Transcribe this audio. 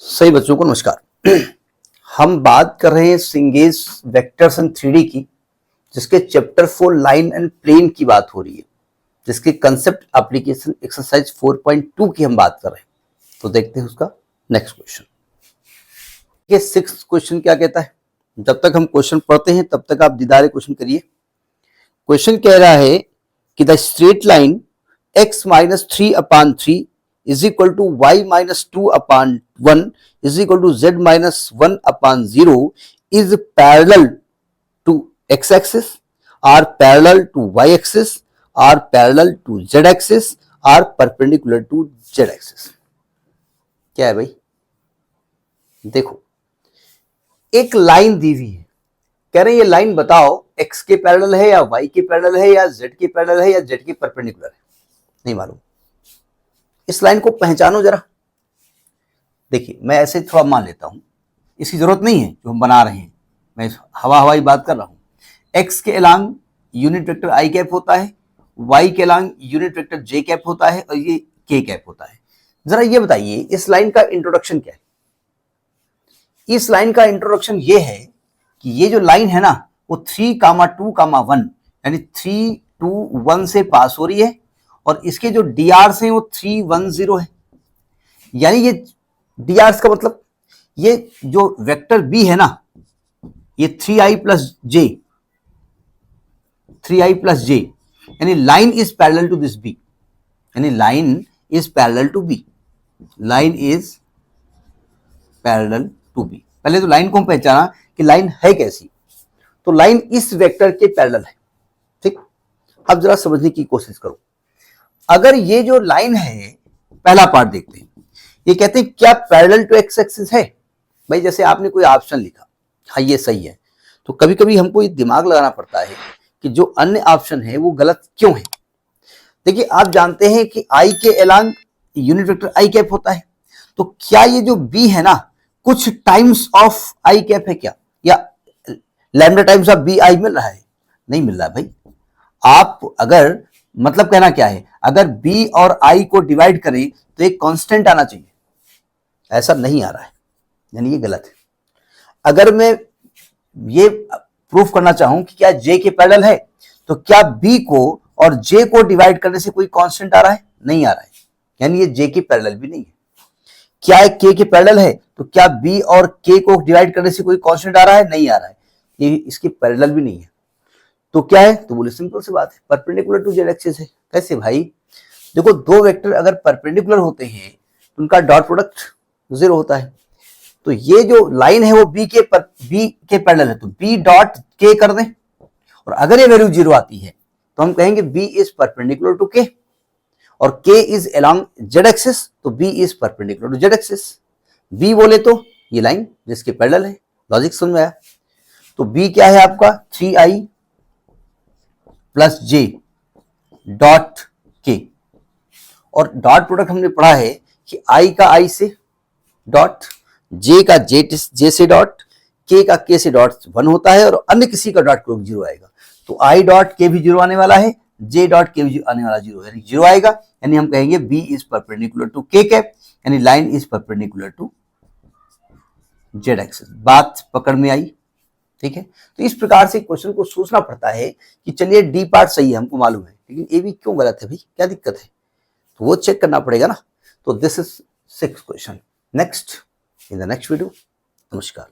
सही बच्चों को नमस्कार। हम बात कर रहे हैं सिंगेज वेक्टर्स एंड 3D की, जिसके चैप्टर 4 लाइन एंड प्लेन की बात हो रही है, जिसके कंसेप्ट एप्लीकेशन एक्सरसाइज 4.2 की हम बात कर रहे हैं। तो देखते हैं उसका नेक्स्ट क्वेश्चन। ये 6th क्वेश्चन क्या कहता है। जब तक हम क्वेश्चन पढ़ते हैं तब तक आप दीदार क्वेश्चन करिए। क्वेश्चन कह रहा है कि the straight line x minus 3/3 is equal to y minus 2/1 is equal to z minus 1/0 is parallel to x-axis, are parallel to y-axis, are parallel to z-axis, are perpendicular to z-axis। क्या है भाई? देखो, एक line दी हुई है, कह रहे हैं ये लाइन बताओ x के पैरेलल है या y के पैरेलल है या z के पैरेलल है या z के परपेंडिकुलर है। नहीं मालूम। इस लाइन को पहचानो जरा। देखिए, मैं ऐसे थोड़ा मान लेता हूं, इसकी जरूरत नहीं है जो हम बना रहे हैं, मैं हवाई बात कर रहा हूं। x के along unit vector i cap होता है, y के along unit vector j cap होता है और ये k कैप होता है। जरा ये बताइए, इस लाइन का इंट्रोडक्शन क्या है? इस लाइन का इंट्रोडक्शन ये है कि ये जो लाइन है ना, वो 3,2,1 यानी 3, 2, 1 से पास हो रही है और इसके जो drs हैं वो 310 है। यानी ये drs का मतलब ये जो वेक्टर b है ना, ये 3i प्लस j यानी line is parallel to this b, यानी line is parallel to b, line is parallel to b। पहले तो लाइन को हम पहचाना कि लाइन है कैसी, तो लाइन इस वेक्टर के पैरेलल है। ठीक, अब जरा समझने की कोशिश करो। अगर ये जो लाइन है, पहला पार्ट देखते हैं, ये कहते हैं क्या पैरेलल टू एक्स एक्सिस है। भाई जैसे आपने कोई ऑप्शन लिखा, हाँ ये सही है, तो कभी कभी हमको ये दिमाग लगाना पड़ता है कि जो अन्य ऑप्शन है वो गलत क्यों है। देखिए, आप जानते हैं कि आई के अलांग यूनिट वेक्टर आई कैप होता है, तो क्या ये जो बी है ना, कुछ टाइम्स ऑफ आई कैप है क्या, या lambda times of b i मिल रहा है? नहीं मिल रहा है भाई। आप अगर मतलब कहना क्या है, अगर b और i को डिवाइड करें तो एक कांस्टेंट आना चाहिए, ऐसा नहीं आ रहा है, यानी ये गलत है। अगर मैं ये प्रूफ करना चाहूं कि क्या j के पैरेलल है, तो क्या b को और j को डिवाइड करने से कोई कांस्टेंट आ रहा है? नहीं आ रहा है, यानी ये j के पैरेलल भी नहीं है। क्या k के पैरेलल है, तो क्या b और k को डिवाइड करने से कोई कांस्टेंट आ रहा है? नहीं आ रहा है, ये इसके पैरेलल भी नहीं है। तो क्या है? तो बोले सिंपल सी बात है, परपेंडिकुलर टू जेड एक्सिस है। कैसे भाई? देखो, दो वेक्टर अगर परपेंडिकुलर होते हैं तो उनका डॉट प्रोडक्ट 0 होता है। तो ये जो लाइन है वो b के पैरेलल है, तो b डॉट k कर दें, और अगर ये वैल्यू 0 आती है तो हम कहेंगे b is perpendicular to k, और k is along Z axis, तो b is perpendicular to Z axis. b बोले तो ये लाइन जिसके पैरेलल है। लॉजिक समझ में आया? तो b क्या है आपका? 3i plus j dot k, और डॉट प्रोडक्ट हमने पढ़ा है कि i का i से डॉट, j का j से डॉट, k का k से डॉट 1 होता है, और अन्य किसी का डॉट प्रोडक्ट 0 आएगा। तो i डॉट k भी 0 आने वाला है, j डॉट k भी आने वाला 0 यानी 0 आएगा, यानी हम कहेंगे b is perpendicular to k cap, यानी line is perpendicular to z axis. बात पकड़ में आई? ठीक है, तो इस प्रकार से क्वेश्चन को सोचना पड़ता है कि चलिए डी पार्ट सही है, हमको मालूम है, लेकिन ए भी क्यों गलत है भाई, क्या दिक्कत है, तो वो चेक करना पड़ेगा ना। तो this is 6th question. Next in the next video. नमस्कार।